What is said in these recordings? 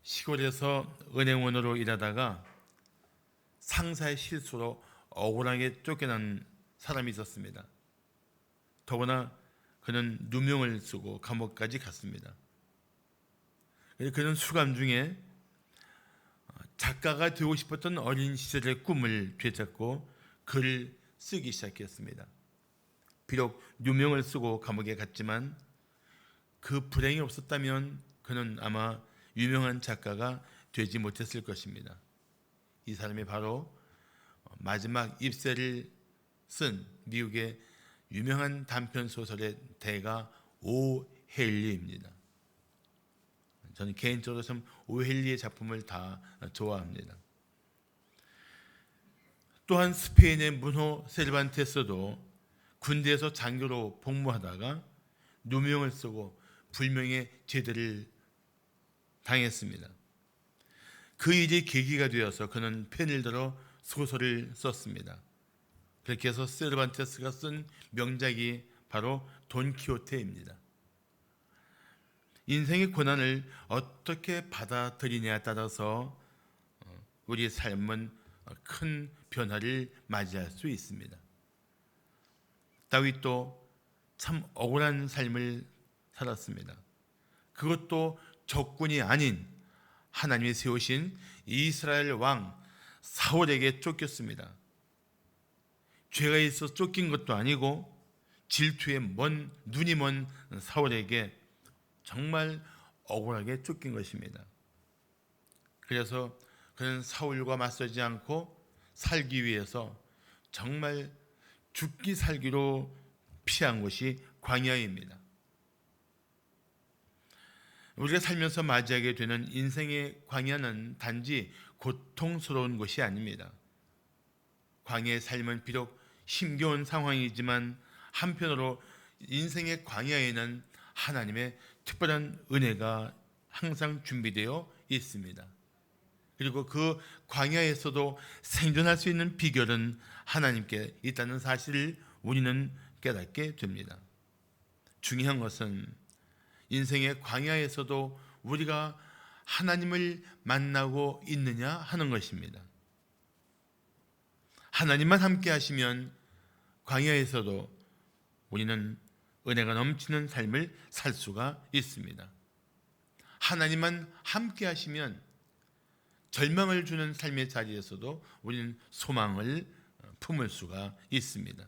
시골에서 은행원으로 일하다가 상사의 실수로 억울하게 쫓겨난 사람이 있었습니다. 더구나 그는 누명을 쓰고 감옥까지 갔습니다. 그는 수감 중에 작가가 되고 싶었던 어린 시절의 꿈을 되찾고 글을 쓰기 시작했습니다. 비록 누명을 쓰고 감옥에 갔지만 그 불행이 없었다면 그는 아마 유명한 작가가 되지 못했을 것입니다. 이 사람이 바로 마지막 잎새를 쓴 미국의 유명한 단편 소설의 대가 오헬리입니다. 저는 개인적으로 참 오헬리의 작품을 다 좋아합니다. 또한 스페인의 문호 세르반테스도 군대에서 장교로 복무하다가 누명을 쓰고 불명예 제대를 당했습니다. 그 일이 계기가 되어서 그는 펜을 들어 소설을 썼습니다. 그렇게 해서 세르반테스가 쓴 명작이 바로 돈키호테입니다. 인생의 고난을 어떻게 받아들이냐에 따라서 우리 삶은 큰 변화를 맞이할 수 있습니다. 다윗도 참 억울한 삶을 살았습니다. 그것도 적군이 아닌 하나님이 세우신 이스라엘 왕 사울에게 쫓겼습니다. 죄가 있어 쫓긴 것도 아니고 질투에 눈이 먼 사울에게 정말 억울하게 쫓긴 것입니다. 그래서 그는 사울과 맞서지 않고 살기 위해서 정말 죽기 살기로 피한 것이 광야입니다. 우리가 살면서 맞이하게 되는 인생의 광야는 단지 고통스러운 것이 아닙니다. 광야의 삶은 비록 힘겨운 상황이지만 한편으로 인생의 광야에는 하나님의 특별한 은혜가 항상 준비되어 있습니다. 그리고 그 광야에서도 생존할 수 있는 비결은 하나님께 있다는 사실을 우리는 깨닫게 됩니다. 중요한 것은 인생의 광야에서도 우리가 하나님을 만나고 있느냐 하는 것입니다. 하나님만 함께 하시면 광야에서도 우리는 은혜가 넘치는 삶을 살 수가 있습니다. 하나님만 함께 하시면 절망을 주는 삶의 자리에서도 우리는 소망을 품을 수가 있습니다.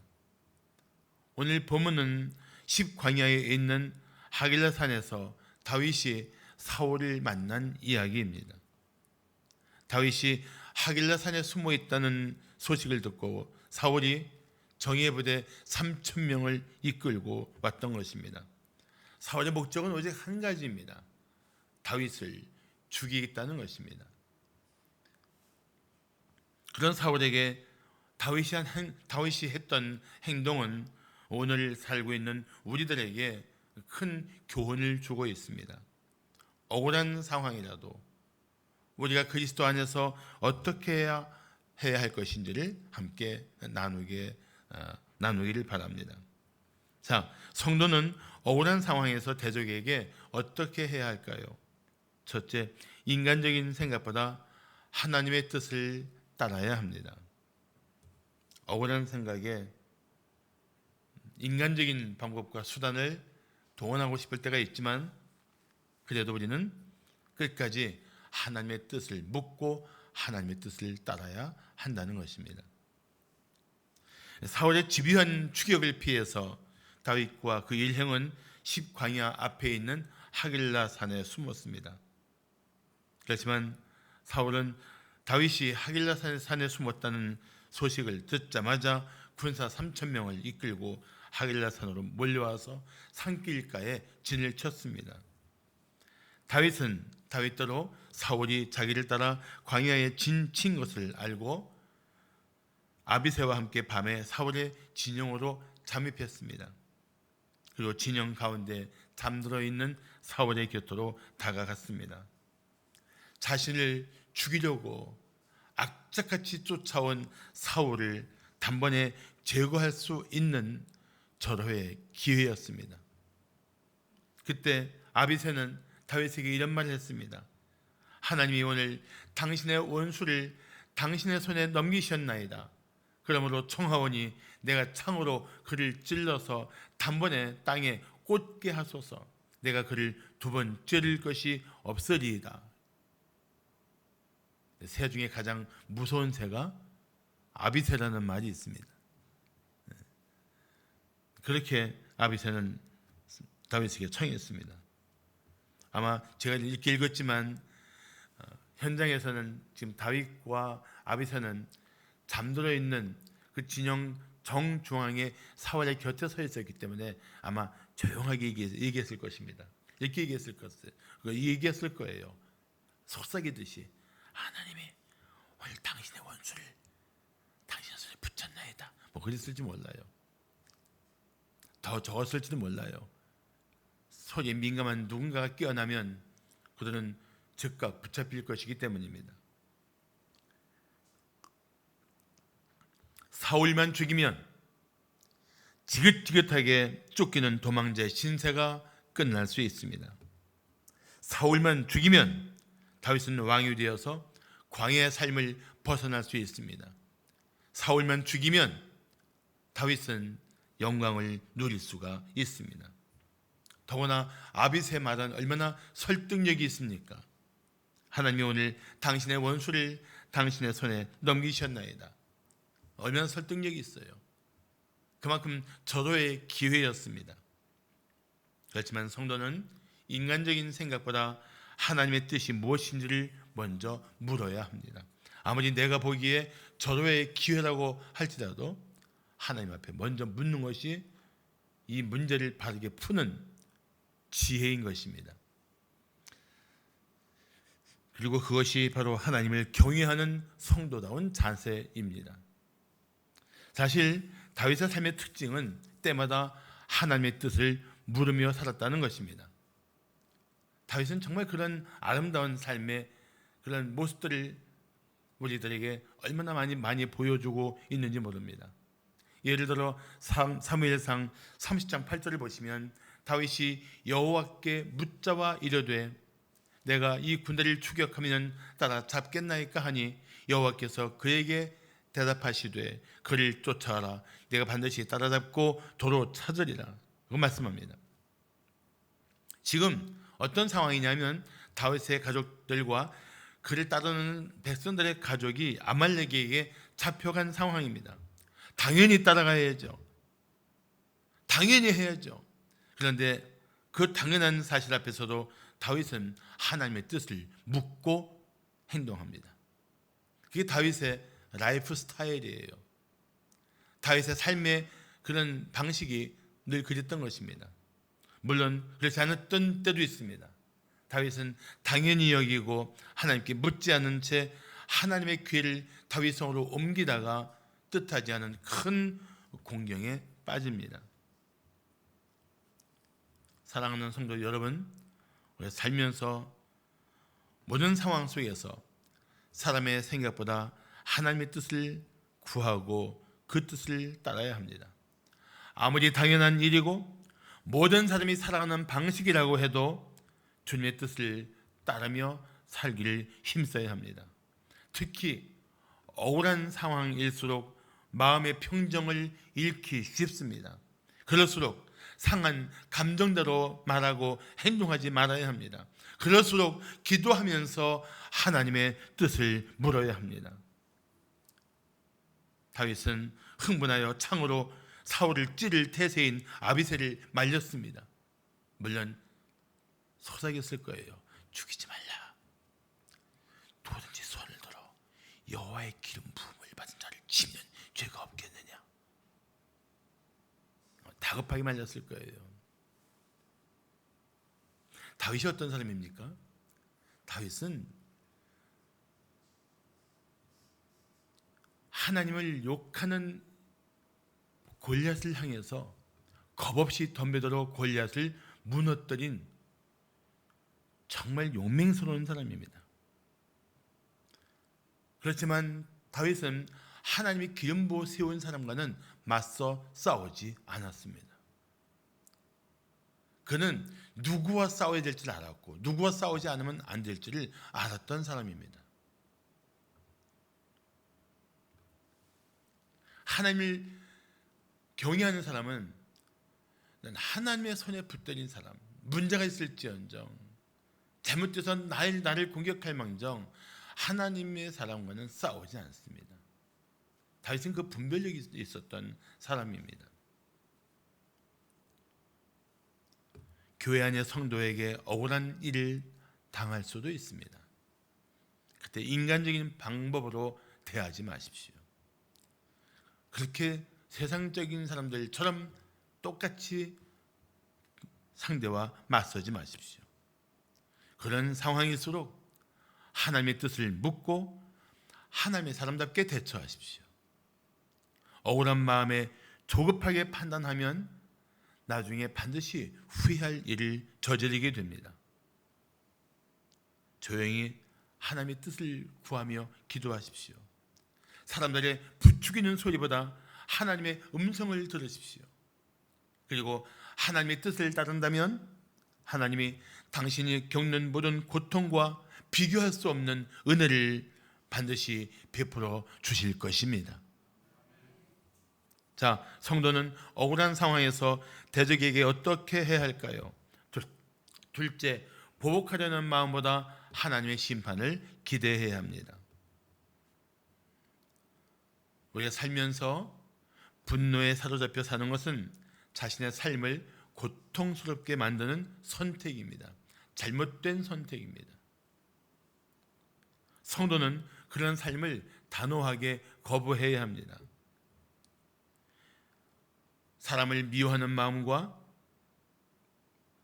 오늘 본문은 십광야에 있는 하길라 산에서 다윗이 사울을 만난 이야기입니다. 다윗이 하길라 산에 숨어 있다는 소식을 듣고 사울이 정예 부대 3,000명을 이끌고 왔던 것입니다. 사울의 목적은 오직 한 가지입니다. 다윗을 죽이겠다는 것입니다. 그런 사울에게 다윗이 했던 행동은 오늘 살고 있는 우리들에게 큰 교훈을 주고 있습니다. 억울한 상황이라도 우리가 그리스도 안에서 어떻게 해야 할 것인지를 함께 나누기를 바랍니다. 자, 성도는 억울한 상황에서 대적에게 어떻게 해야 할까요? 첫째, 인간적인 생각보다 하나님의 뜻을 따라야 합니다. 억울한 생각에 인간적인 방법과 수단을 동원하고 싶을 때가 있지만 그래도 우리는 끝까지 하나님의 뜻을 묻고 하나님의 뜻을 따라야 한다는 것입니다. 사울의 집요한 추격을 피해서 다윗과 그 일행은 십광야 앞에 있는 하길라 산에 숨었습니다. 그렇지만 사울은 다윗이 하길라 산에 숨었다는 소식을 듣자마자 군사 3,000명을 이끌고 하길라 산으로 몰려와서 산길가에 진을 쳤습니다. 다윗은 다윗대로 사울이 자기를 따라 광야에 친 것을 알고 아비새와 함께 밤에 사울의 진영으로 잠입했습니다. 그리고 진영 가운데 잠들어 있는 사울의 곁으로 다가갔습니다. 자신을 죽이려고 악착같이 쫓아온 사울을 단번에 제거할 수 있는 절호의 기회였습니다. 그때 아비새는 다윗에게 이런 말을 했습니다. 하나님이 오늘 당신의 원수를 당신의 손에 넘기셨나이다. 그러므로 청하오니 내가 창으로 그를 찔러서 단번에 땅에 꽂게 하소서. 내가 그를 두 번 찌를 것이 없으리이다. 새 중에 가장 무서운 새가 아비새라는 말이 있습니다. 그렇게 아비새는 다윗에게 청했습니다. 아마 제가 읽게 읽었지만 현장에서는 지금 다윗과 아비새는 잠들어 있는 그 진영 정중앙에 사울의 곁에 서 있었기 때문에 아마 조용하게 얘기했을 것입니다. 이렇게 얘기했을 거예요. 속삭이듯이 하나님이 오늘 당신의 원수를 당신의 손에 붙였나이다. 뭐 그랬을지 몰라요. 더 적었을지도 몰라요. 소리에 민감한 누군가가 깨어나면 그들은 즉각 붙잡힐 것이기 때문입니다. 사울만 죽이면 지긋지긋하게 쫓기는 도망자의 신세가 끝날 수 있습니다. 사울만 죽이면 다윗은 왕이 되어서 광야의 삶을 벗어날 수 있습니다. 사울만 죽이면 다윗은 영광을 누릴 수가 있습니다. 더구나 아비새 말은 얼마나 설득력이 있습니까? 하나님이 오늘 당신의 원수를 당신의 손에 넘기셨나이다. 얼마나 설득력이 있어요. 그만큼 절호의 기회였습니다. 그렇지만 성도는 인간적인 생각보다 하나님의 뜻이 무엇인지를 먼저 물어야 합니다. 아무리 내가 보기에 절호의 기회라고 할지라도 하나님 앞에 먼저 묻는 것이 이 문제를 바르게 푸는 지혜인 것입니다. 그리고 그것이 바로 하나님을 경외하는 성도다운 자세입니다. 사실 다윗의 삶의 특징은 때마다 하나님의 뜻을 물으며 살았다는 것입니다. 다윗은 정말 그런 아름다운 삶의 그런 모습들을 우리들에게 얼마나 많이 보여주고 있는지 모릅니다. 예를 들어 사무엘상 30장 8절을 보시면 다윗이 여호와께 묻자와 이르되 내가 이 군대를 추격하면 따라잡겠나이까 하니 여호와께서 그에게 대답하시되 그를 쫓아가라. 내가 반드시 따라잡고 도로 찾으리라. 그 말씀합니다. 지금 어떤 상황이냐면 다윗의 가족들과 그를 따르는 백성들의 가족이 아말렉에게 잡혀간 상황입니다. 당연히 따라가야죠. 당연히 해야죠. 그런데 그 당연한 사실 앞에서도 다윗은 하나님의 뜻을 묻고 행동합니다. 그게 다윗의 라이프 스타일이에요. 다윗의 삶의 그런 방식이 늘 그랬던 것입니다. 물론 그렇지 않았던 때도 있습니다. 다윗은 당연히 여기고 하나님께 묻지 않은 채 하나님의 기회를 다윗성으로 옮기다가 뜻하지 않은 큰 공경에 빠집니다. 사랑하는 성도 여러분, 우리가 살면서 모든 상황 속에서 사람의 생각보다 하나님의 뜻을 구하고 그 뜻을 따라야 합니다. 아무리 당연한 일이고 모든 사람이 살아가는 방식이라고 해도 주님의 뜻을 따르며 살기를 힘써야 합니다. 특히 억울한 상황일수록 마음의 평정을 잃기 쉽습니다. 그럴수록 상한 감정대로 말하고 행동하지 말아야 합니다. 그럴수록 기도하면서 하나님의 뜻을 물어야 합니다. 다윗은 흥분하여 창으로 사울을 찌를 태세인 아비새를 말렸습니다. 물론 속삭였을 거예요. 죽이지 말라. 누구든지 손을 들어 여호와의 기름 부음을 받은 자를 치면 죄가 없겠느냐. 다급하게 말렸을 거예요. 다윗이 어떤 사람입니까? 다윗은 하나님을 욕하는 골리앗을 향해서 겁없이 덤벼들어 골리앗을 무너뜨린 정말 용맹스러운 사람입니다. 그렇지만 다윗은 하나님이 기름 부어 세운 사람과는 맞서 싸우지 않았습니다. 그는 누구와 싸워야 될지를 알았고 누구와 싸우지 않으면 안 될지를 알았던 사람입니다. 하나님을 경외하는 사람은 하나님의 손에 붙들린 사람, 문제가 있을지언정 잘못돼서 나를 공격할 망정 하나님의 사람과는 싸우지 않습니다. 다윗은 그 분별력이 있었던 사람입니다. 교회 안의 성도에게 억울한 일을 당할 수도 있습니다. 그때 인간적인 방법으로 대하지 마십시오. 그렇게 세상적인 사람들처럼 똑같이 상대와 맞서지 마십시오. 그런 상황일수록 하나님의 뜻을 묻고 하나님의 사람답게 대처하십시오. 억울한 마음에 조급하게 판단하면 나중에 반드시 후회할 일을 저지르게 됩니다. 조용히 하나님의 뜻을 구하며 기도하십시오. 사람들의 부추기는 소리보다 하나님의 음성을 들으십시오. 그리고 하나님의 뜻을 따른다면 하나님이 당신이 겪는 모든 고통과 비교할 수 없는 은혜를 반드시 베풀어 주실 것입니다. 자, 성도는 억울한 상황에서 대적에게 어떻게 해야 할까요? 둘째, 보복하려는 마음보다 하나님의 심판을 기대해야 합니다. 우리가 살면서 분노에 사로잡혀 사는 것은 자신의 삶을 고통스럽게 만드는 선택입니다. 잘못된 선택입니다. 성도는 그런 삶을 단호하게 거부해야 합니다. 사람을 미워하는 마음과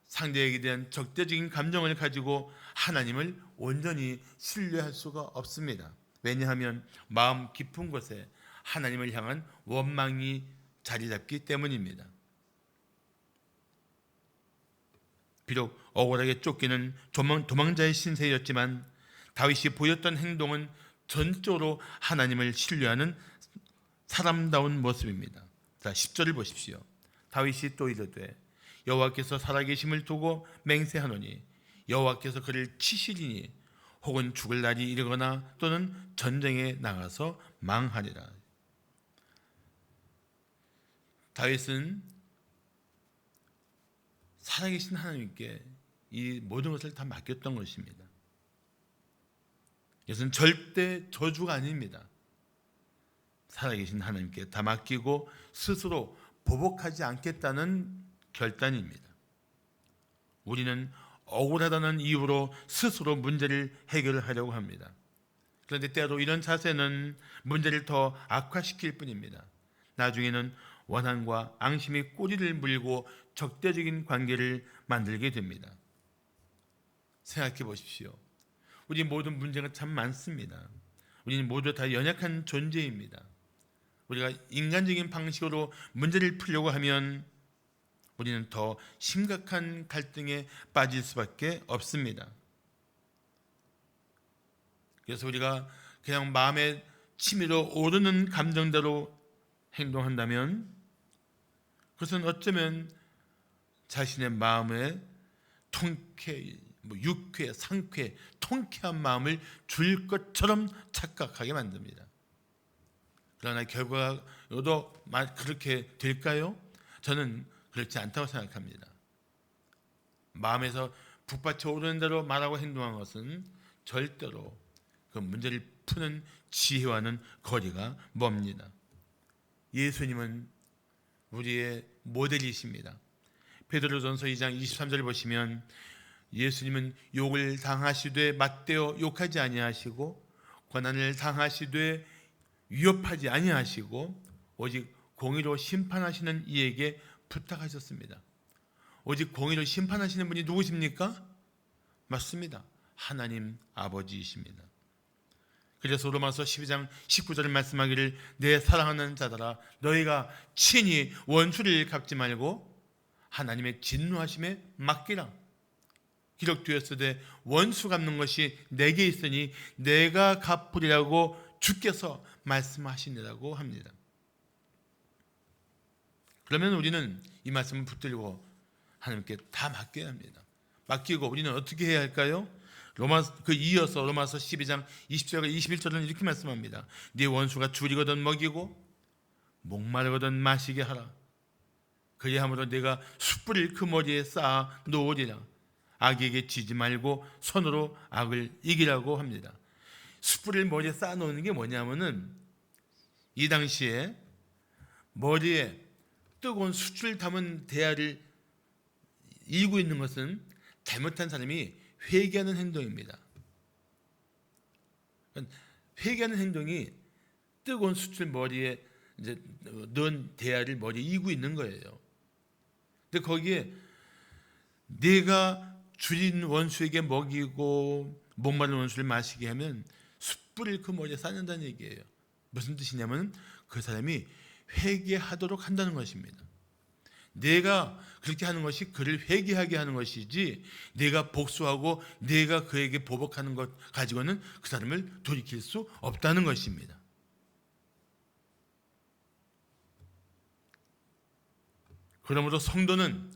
상대에게 대한 적대적인 감정을 가지고 하나님을 온전히 신뢰할 수가 없습니다. 왜냐하면 마음 깊은 곳에 하나님을 향한 원망이 자리 잡기 때문입니다. 비록 억울하게 쫓기는 도망자의 신세였지만 다윗이 보였던 행동은 전적으로 하나님을 신뢰하는 사람다운 모습입니다. 자, 10절을 보십시오. 다윗이 또 이르되 여호와께서 살아계심을 두고 맹세하노니 여호와께서 그를 치시리니 혹은 죽을 날이 이르거나 또는 전쟁에 나가서 망하리라. 다윗은 살아계신 하나님께 이 모든 것을 다 맡겼던 것입니다. 이것은 절대 저주가 아닙니다. 살아계신 하나님께 다 맡기고 스스로 보복하지 않겠다는 결단입니다. 우리는 억울하다는 이유로 스스로 문제를 해결하려고 합니다. 그런데 때로 이런 자세는 문제를 더 악화시킬 뿐입니다. 나중에는 원한과 앙심이 꼬리를 물고 적대적인 관계를 만들게 됩니다. 생각해 보십시오. 우리 모든 문제가 참 많습니다. 우리는 모두 다 연약한 존재입니다. 우리가 인간적인 방식으로 문제를 풀려고 하면 우리는 더 심각한 갈등에 빠질 수밖에 없습니다. 그래서 우리가 그냥 마음에 치밀어 오르는 감정대로 행동한다면 그것은 어쩌면 자신의 마음에 유쾌, 상쾌, 통쾌한 마음을 줄 것처럼 착각하게 만듭니다. 그러나 결과도 그렇게 될까요? 저는 그렇지 않다고 생각합니다. 마음에서 북받쳐 오르는 대로 말하고 행동한 것은 절대로 그 문제를 푸는 지혜와는 거리가 멉니다. 예수님은 우리의 모델이십니다. 베드로전서 2장 23절을 보시면 예수님은 욕을 당하시되 맞대어 욕하지 아니하시고 고난을 당하시되 위협하지 아니하시고 오직 공의로 심판하시는 이에게 부탁하셨습니다. 오직 공의로 심판하시는 분이 누구십니까? 맞습니다. 하나님 아버지이십니다. 그래서 로마서 12장 19절을 말씀하기를 내 사랑하는 자들아 너희가 친히 원수를 갚지 말고 하나님의 진노하심에 맡기라. 기록되었으되 원수 갚는 것이 내게 있으니 내가 갚으리라고 주께서 말씀하시니라고 합니다. 그러면 우리는 이 말씀을 붙들고 하나님께 다 맡겨야 합니다. 맡기고 우리는 어떻게 해야 할까요? 이어서 로마서 12장 20절 21절은 이렇게 말씀합니다. 네 원수가 줄이거든 먹이고 목마르거든 마시게 하라. 그리함으로 내가 숯불을 그 머리에 쌓아 놓으리라. 악에게 지지 말고 손으로 악을 이기라고 합니다. 숯불을 머리에 쌓아 놓는 게 뭐냐면은 이 당시에 머리에 뜨거운 숯을 담은 대야를 이고 있는 것은 잘못한 사람이 회개하는 행동입니다. 회개하는 행동이 뜨거운 숯을 머리에 이제 넣은 대야를 머리에 이고 있는 거예요. 근데 거기에 내가 줄인 원수에게 먹이고 목마른 원수를 마시게 하면 숯불을 그 머리에 쌓는다는 얘기예요. 무슨 뜻이냐면 그 사람이 회개하도록 한다는 것입니다. 내가 그렇게 하는 것이 그를 회개하게 하는 것이지 내가 복수하고 내가 그에게 보복하는 것 가지고는 그 사람을 돌이킬 수 없다는 것입니다. 그러므로 성도는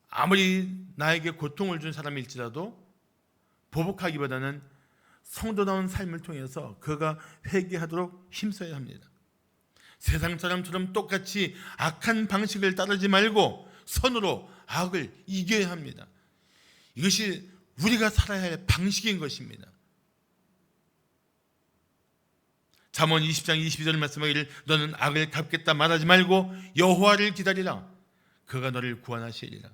아무리 나에게 고통을 준 사람일지라도 보복하기보다는 성도다운 삶을 통해서 그가 회개하도록 힘써야 합니다. 세상 사람처럼 똑같이 악한 방식을 따르지 말고 선으로 악을 이겨야 합니다. 이것이 우리가 살아야 할 방식인 것입니다. 잠언 20장 22절 말씀하기를 너는 악을 갚겠다 말하지 말고 여호와를 기다리라. 그가 너를 구원하시리라.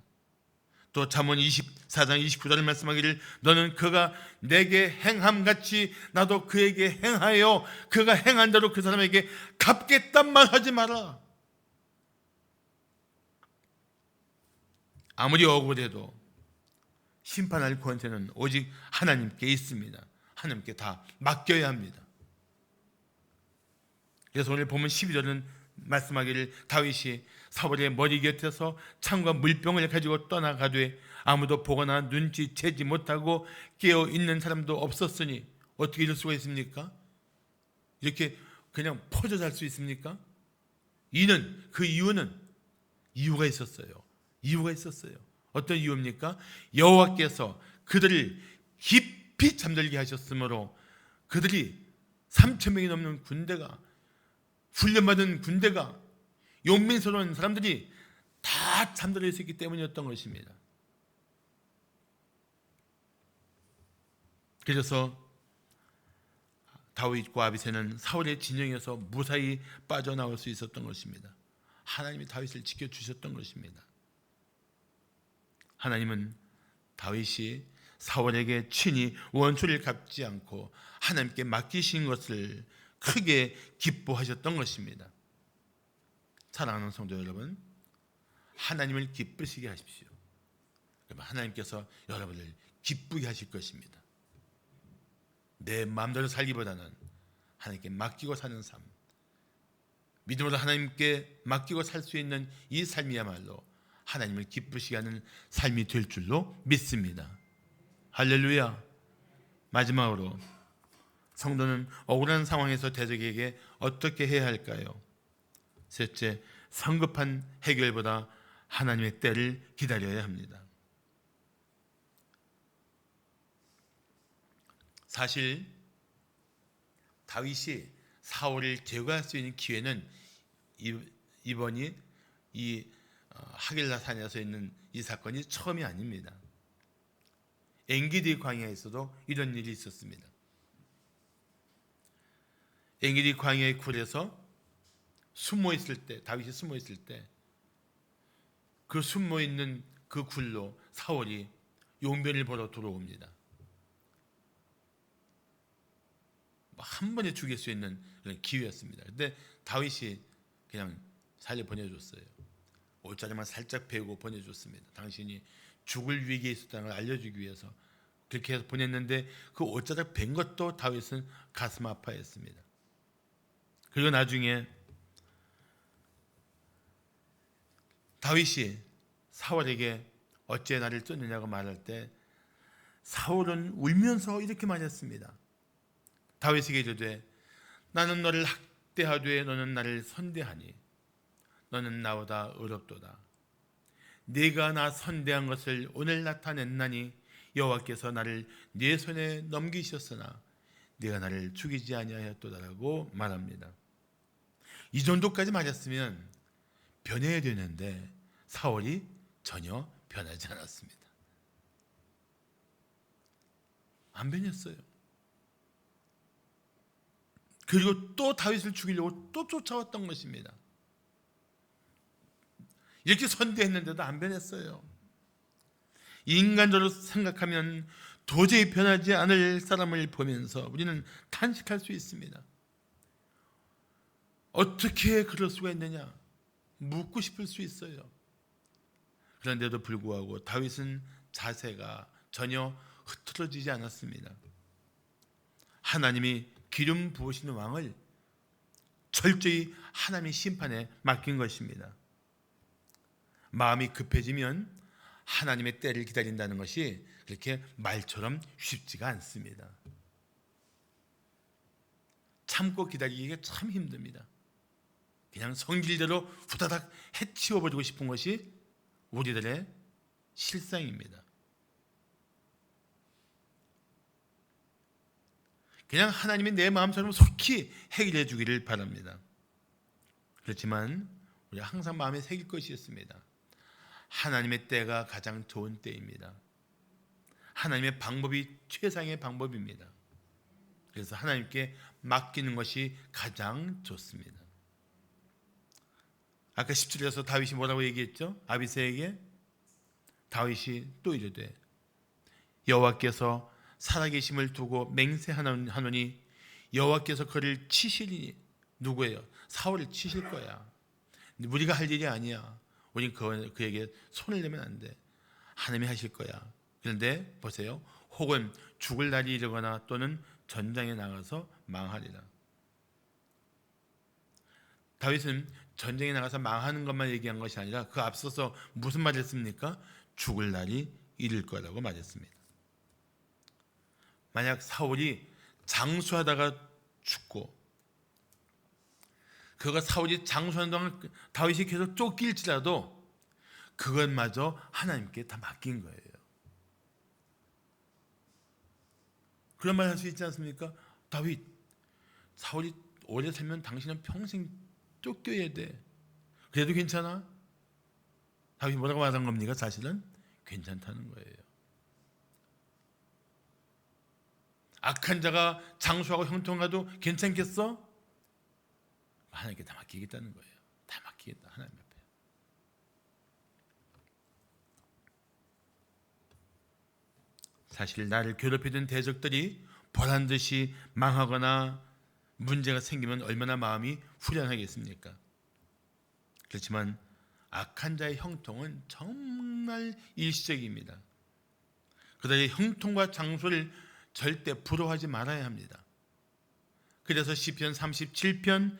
또 잠언 24장 29절 말씀하기를 너는 그가 내게 행함같이 나도 그에게 행하여 그가 행한 대로 그 사람에게 갚겠단 말하지 마라. 아무리 억울해도 심판할 권세는 오직 하나님께 있습니다. 하나님께 다 맡겨야 합니다. 그래서 오늘 보면 12절은 말씀하기를 다윗이 사울의 머리 곁에서 창과 물병을 가지고 떠나가되 아무도 보거나 눈치채지 못하고 깨어 있는 사람도 없었으니 어떻게 이럴 수가 있습니까? 이렇게 그냥 퍼져 잘 수 있습니까? 그 이유는 이유가 있었어요. 이유가 있었어요. 어떤 이유입니까? 여호와께서 그들을 깊이 잠들게 하셨으므로 그들이 3,000명이 넘는 군대가 훈련받은 군대가 용맹스러운 사람들이 다 잠들어 있었기 때문이었던 것입니다. 그래서 다윗과 아비새는 사울의 진영에서 무사히 빠져나올 수 있었던 것입니다. 하나님이 다윗을 지켜주셨던 것입니다. 하나님은 다윗이 사울에게 친히 원수를 갚지 않고 하나님께 맡기신 것을 크게 기뻐하셨던 것입니다. 사랑하는 성도 여러분, 하나님을 기쁘시게 하십시오. 그러면 하나님께서 여러분을 기쁘게 하실 것입니다. 내 마음대로 살기보다는 하나님께 맡기고 사는 삶, 믿음으로 하나님께 맡기고 살 수 있는 이 삶이야말로 하나님을 기쁘시게 하는 삶이 될 줄로 믿습니다. 할렐루야. 마지막으로 성도는 억울한 상황에서 대적에게 어떻게 해야 할까요? 셋째, 성급한 해결보다 하나님의 때를 기다려야 합니다. 사실 다윗이 사울을 제거할 수 있는 기회는 이번이 이 하길라 산에서 있는 이 사건이 처음이 아닙니다. 엔기디 광야에서도 이런 일이 있었습니다. 엔기디 광야의 굴에서 다윗이 숨어 있을 때 그 숨어 있는 그 굴로 사울이 용변을 보러 들어옵니다. 한 번에 죽일 수 있는 그런 기회였습니다. 근데 다윗이 그냥 살려 보내줬어요. 옷자리만 살짝 베고 보내줬습니다. 당신이 죽을 위기에 있었다는 걸 알려주기 위해서 그렇게 해서 보냈는데 그 옷자리 벤 것도 다윗은 가슴 아파했습니다. 그리고 나중에 다윗이 사울에게 어째 나를 쫓느냐고 말할 때 사울은 울면서 이렇게 말했습니다. 다윗에게 이르되 나는 너를 학대하되 너는 나를 선대하니 너는 나보다 의롭도다. 네가 나 선대한 것을 오늘 나타냈나니 여호와께서 나를 네 손에 넘기셨으나 네가 나를 죽이지 아니하였도다라고 말합니다. 이 정도까지 말했으면 변해야 되는데 사울이 전혀 변하지 않았습니다. 안 변했어요. 그리고 또 다윗을 죽이려고 또 쫓아왔던 것입니다. 이렇게 선대했는데도 안 변했어요. 인간적으로 생각하면 도저히 변하지 않을 사람을 보면서 우리는 탄식할 수 있습니다. 어떻게 그럴 수가 있느냐 묻고 싶을 수 있어요. 그런데도 불구하고 다윗은 자세가 전혀 흐트러지지 않았습니다. 하나님이 기름 부으시는 왕을 철저히 하나님의 심판에 맡긴 것입니다. 마음이 급해지면 하나님의 때를 기다린다는 것이 그렇게 말처럼 쉽지가 않습니다. 참고 기다리기가 참 힘듭니다. 그냥 성질대로 후다닥 해치워버리고 싶은 것이 우리들의 실상입니다. 그냥 하나님이 내 마음처럼 속히 해결해 주기를 바랍니다. 그렇지만 우리가 항상 마음에 새길 것이 있습니다. 하나님의 때가 가장 좋은 때입니다. 하나님의 방법이 최상의 방법입니다. 그래서 하나님께 맡기는 것이 가장 좋습니다. 아까 17절에서 다윗이 뭐라고 얘기했죠? 아비새에게 다윗이 또 이르되 여호와께서 살아계심을 두고 맹세하노니 여호와께서 그를 치시리니. 누구예요? 사울을 치실 거야. 우리가 할 일이 아니야. 우린 그에게 손을 내면 안 돼. 하나님이 하실 거야. 그런데 보세요. 혹은 죽을 날이 이르거나 또는 전장에 나가서 망하리라. 다윗은 전쟁에 나가서 망하는 것만 얘기한 것이 아니라 그 앞서서 무슨 말을 했습니까? 죽을 날이 이를 거라고 말했습니다. 만약 사울이 장수하다가 죽고 그가 사울이 장수하는 동안 다윗이 계속 쫓길지라도 그것마저 하나님께 다 맡긴 거예요. 그런 말 할 수 있지 않습니까? 다윗, 사울이 오래 살면 당신은 평생 쫓겨야 돼. 그래도 괜찮아? 다윗이 뭐라고 말한 겁니까? 사실은 괜찮다는 거예요. 악한 자가 장수하고 형통하도 괜찮겠어? 하나님께 다 맡기겠다는 거예요. 다 맡기겠다. 하나님 앞에. 사실 나를 괴롭히던 대적들이 보란듯이 망하거나 문제가 생기면 얼마나 마음이 후련하겠습니까? 그렇지만 악한 자의 형통은 정말 일시적입니다. 그들의 형통과 장수를 절대 부러워하지 말아야 합니다. 그래서 시편 37편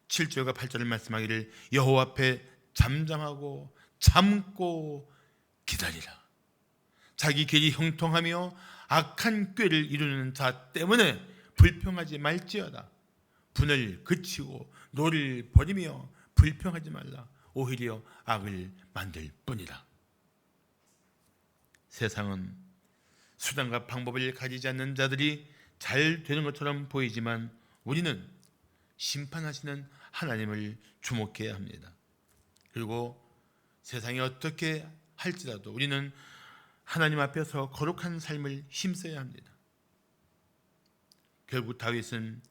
7절과 8절을 말씀하기를 여호와 앞에 잠잠하고 참고 기다리라. 자기 길이 형통하며 악한 꾀를 이루는 자 때문에 불평하지 말지어다. 분을 그치고 노를 버리며 불평하지 말라. 오히려 악을 만들 뿐이라. 세상은 수단과 방법을 가지지 않는 자들이 잘 되는 것처럼 보이지만 우리는 심판하시는 하나님을 주목해야 합니다. 그리고 세상이 어떻게 할지라도 우리는 하나님 앞에서 거룩한 삶을 힘써야 합니다. 결국 다윗은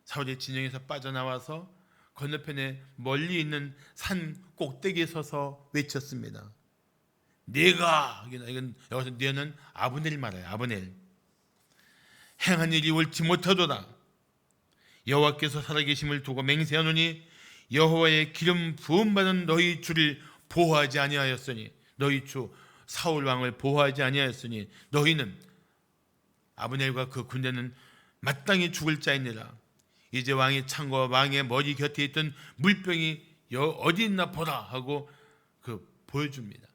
사울의 진영에서 빠져나와서 건너편에 멀리 있는 산 꼭대기에 서서 외쳤습니다. 네가, 이건 여기서 네는 아브넬 말해요. 아브넬. 행한 일이 옳지 못하도다. 여호와께서 살아계심을 두고 맹세하노니 여호와의 기름 부음 받은 너희 주를 보호하지 아니하였으니, 너희 주 사울 왕을 보호하지 아니하였으니 너희는, 아브넬과 그 군대는 마땅히 죽을 자이니라. 이제 왕의 창과 왕의 머리 곁에 있던 물병이 어디 있나 보라 하고 보여줍니다.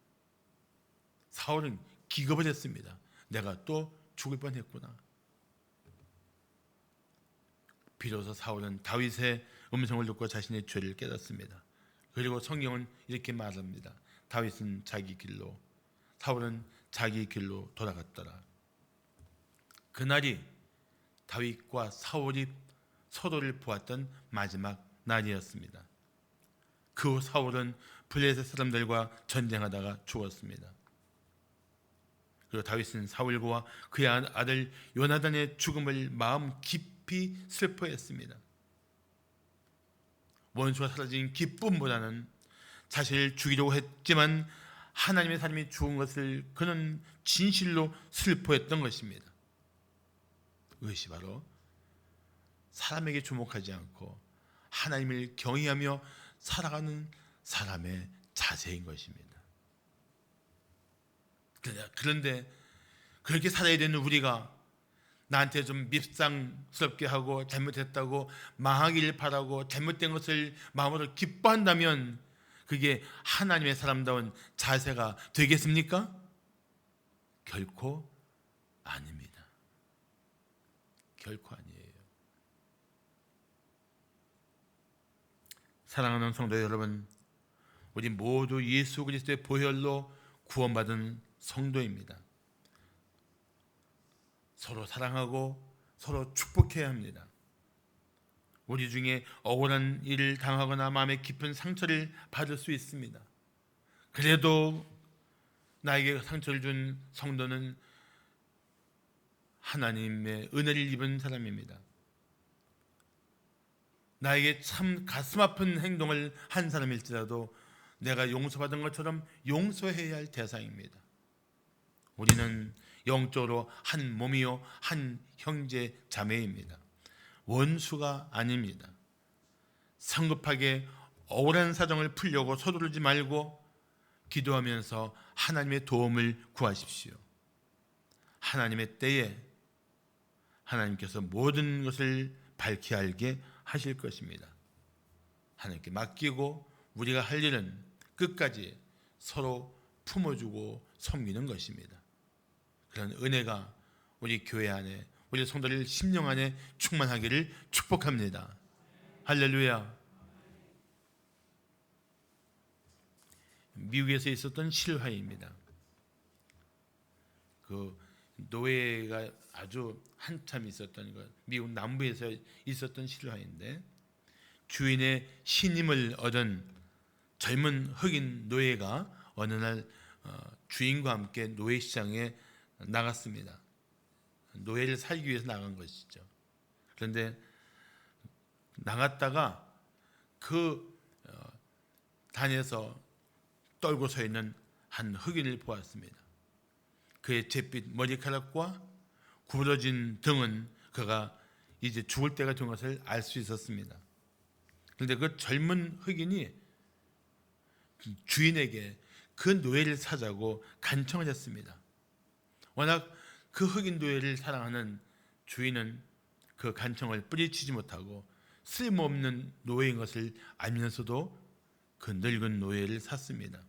사울은 기겁을 했습니다. 내가 또 죽을 뻔했구나. 비로소 사울은 다윗의 음성을 듣고 자신의 죄를 깨닫습니다. 그리고 성경은 이렇게 말합니다. 다윗은 자기 길로, 사울은 자기 길로 돌아갔더라. 그날이 다윗과 사울이 서로를 보았던 마지막 날이었습니다. 그 후 사울은 블레셋 사람들과 전쟁하다가 죽었습니다. 그리고 다윗은 사울과 그의 아들 요나단의 죽음을 마음 깊이 슬퍼했습니다. 원수가 사라진 기쁨보다는 자신을 죽이려고 했지만 하나님의 사람이 죽은 것을 그는 진실로 슬퍼했던 것입니다. 그것이 바로 사람에게 주목하지 않고 하나님을 경외하며 살아가는 사람의 자세인 것입니다. 그런데 그렇게 살아야 되는 우리가 나한테 좀 밉상스럽게 하고 잘못했다고 망하기를 바라고 잘못된 것을 마음으로 기뻐한다면 그게 하나님의 사람다운 자세가 되겠습니까? 결코 아닙니다. 결코 아니에요. 사랑하는 성도 여러분, 우리 모두 예수 그리스도의 보혈로 구원받은 성도입니다. 서로 사랑하고 서로 축복해야 합니다. 우리 중에 억울한 일을 당하거나 마음에 깊은 상처를 받을 수 있습니다. 그래도 나에게 상처를 준 성도는 하나님의 은혜를 입은 사람입니다. 나에게 참 가슴 아픈 행동을 한 사람일지라도 내가 용서받은 것처럼 용서해야 할 대상입니다. 우리는 영적으로 한 몸이요 한 형제 자매입니다. 원수가 아닙니다. 성급하게 억울한 사정을 풀려고 서두르지 말고 기도하면서 하나님의 도움을 구하십시오. 하나님의 때에 하나님께서 모든 것을 밝히 알게 하실 것입니다. 하나님께 맡기고 우리가 할 일은 끝까지 서로 품어주고 섬기는 것입니다. 그런 은혜가 우리 교회 안에, 우리 성도들 심령 안에 충만하기를 축복합니다. 할렐루야. 미국에서 있었던 실화입니다. 그 노예가 아주 한참 있었던 것, 미국 남부에서 있었던 실화인데, 주인의 신임을 얻은 젊은 흑인 노예가 어느 날 주인과 함께 노예시장에 나갔습니다. 노예를 살기 위해서 나간 것이죠. 그런데 나갔다가 그 단에서 떨고 서 있는 한 흑인을 보았습니다. 그의 잿빛 머리카락과 구부러진 등은 그가 이제 죽을 때가 된 것을 알 수 있었습니다. 그런데 그 젊은 흑인이 주인에게 그 노예를 사자고 간청을 했습니다. 워낙 그 흑인 노예를 사랑하는 주인은 그 간청을 뿌리치지 못하고 쓸모없는 노예인 것을 알면서도 그 늙은 노예를 샀습니다.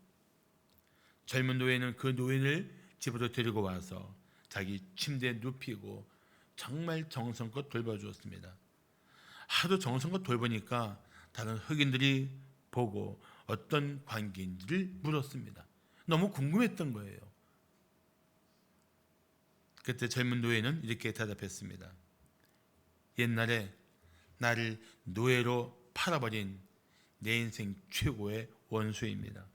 젊은 노예는 그 노예를 집으로 데리고 와서 자기 침대에 눕히고 정말 정성껏 돌봐주었습니다. 하도 정성껏 돌보니까 다른 흑인들이 보고 어떤 관계인지를 물었습니다. 너무 궁금했던 거예요. 그때 젊은 노예는 이렇게 대답했습니다. 옛날에 나를 노예로 팔아버린 내 인생 최고의 원수입니다.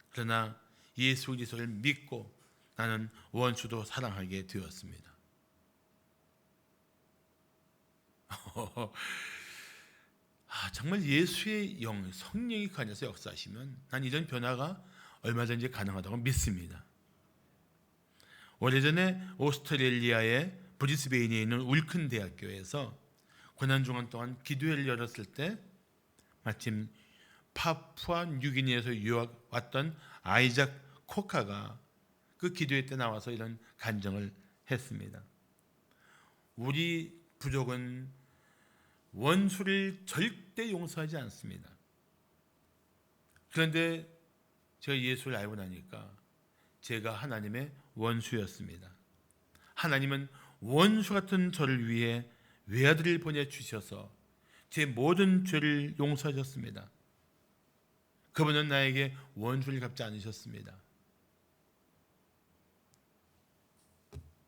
그러나 예수 그리스도를 믿고 나는 원수도 사랑하게 되었습니다. 정말 예수의 영, 성령이 그 안에서 역사하시면 난 이런 변화가 얼마든지 가능하다고 믿습니다. 오래전에 오스트레일리아의 브리스베인에 있는 울큰 대학교에서 고난주간 동안 기도회를 열었을 때 마침 파푸아 뉴기니에서 유학 왔던 아이작 코카가 그 기도회 때 나와서 이런 간증을 했습니다. 우리 부족은 원수를 절대 용서하지 않습니다. 그런데 제가 예수를 알고 나니까 제가 하나님의 원수였습니다. 하나님은 원수 같은 저를 위해 외아들을 보내주셔서 제 모든 죄를 용서하셨습니다. 그분은 나에게 원수를 갚지 않으셨습니다.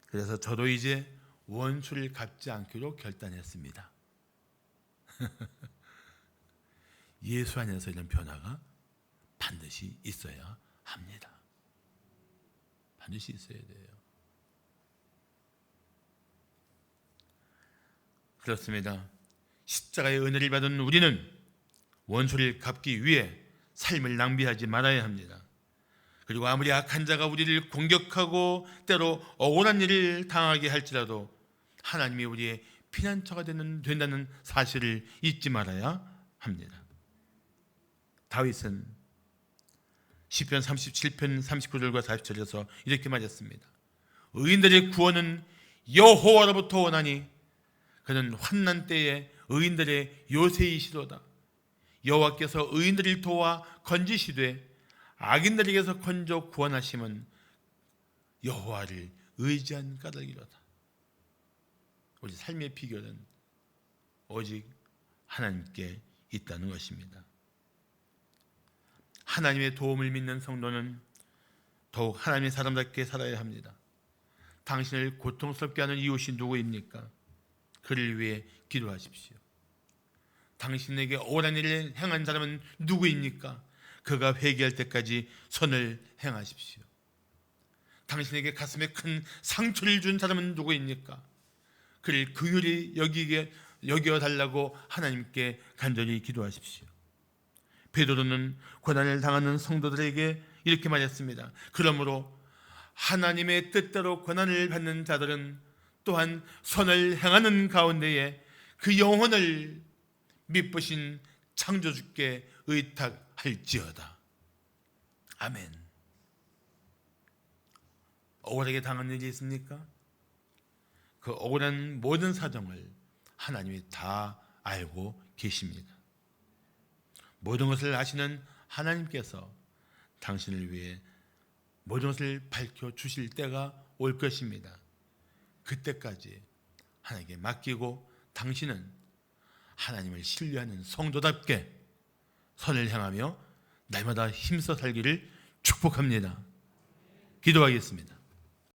그래서 저도 이제 원수를 갚지 않기로 결단했습니다. 예수 안에서 이런 변화가 반드시 있어야 합니다. 반드시 있어야 돼요. 그렇습니다. 십자가의 은혜를 받은 우리는 원수를 갚기 위해 삶을 낭비하지 말아야 합니다. 그리고 아무리 악한 자가 우리를 공격하고 때로 억울한 일을 당하게 할지라도 하나님이 우리의 피난처가 된다는 사실을 잊지 말아야 합니다. 다윗은 시편 37편 39절과 40절에서 이렇게 말했습니다. 의인들의 구원은 여호와로부터 오나니 그는 환난 때에 의인들의 요새이시로다. 여호와께서 의인들을 도와 건지시되 악인들에게서 건져 구원하심은 여호와를 의지한 까닭이로다. 우리 삶의 비결은 오직 하나님께 있다는 것입니다. 하나님의 도움을 믿는 성도는 더욱 하나님의 사람답게 살아야 합니다. 당신을 고통스럽게 하는 이웃이 누구입니까? 그를 위해 기도하십시오. 당신에게 억울한 일을 행한 사람은 누구입니까? 그가 회개할 때까지 선을 행하십시오. 당신에게 가슴에 큰 상처를 준 사람은 누구입니까? 그를 긍휼히 여겨달라고 하나님께 간절히 기도하십시오. 베드로는 고난을 당하는 성도들에게 이렇게 말했습니다. 그러므로 하나님의 뜻대로 고난을 받는 자들은 또한 선을 행하는 가운데에 그 영혼을 미쁘신 창조주께 의탁할지어다. 아멘. 억울하게 당한 일이 있습니까? 그 억울한 모든 사정을 하나님이 다 알고 계십니다. 모든 것을 아시는 하나님께서 당신을 위해 모든 것을 밝혀주실 때가 올 것입니다. 그때까지 하나님께 맡기고 당신은 하나님을 신뢰하는 성도답게 선을 향하며 날마다 힘써 살기를 축복합니다. 기도하겠습니다.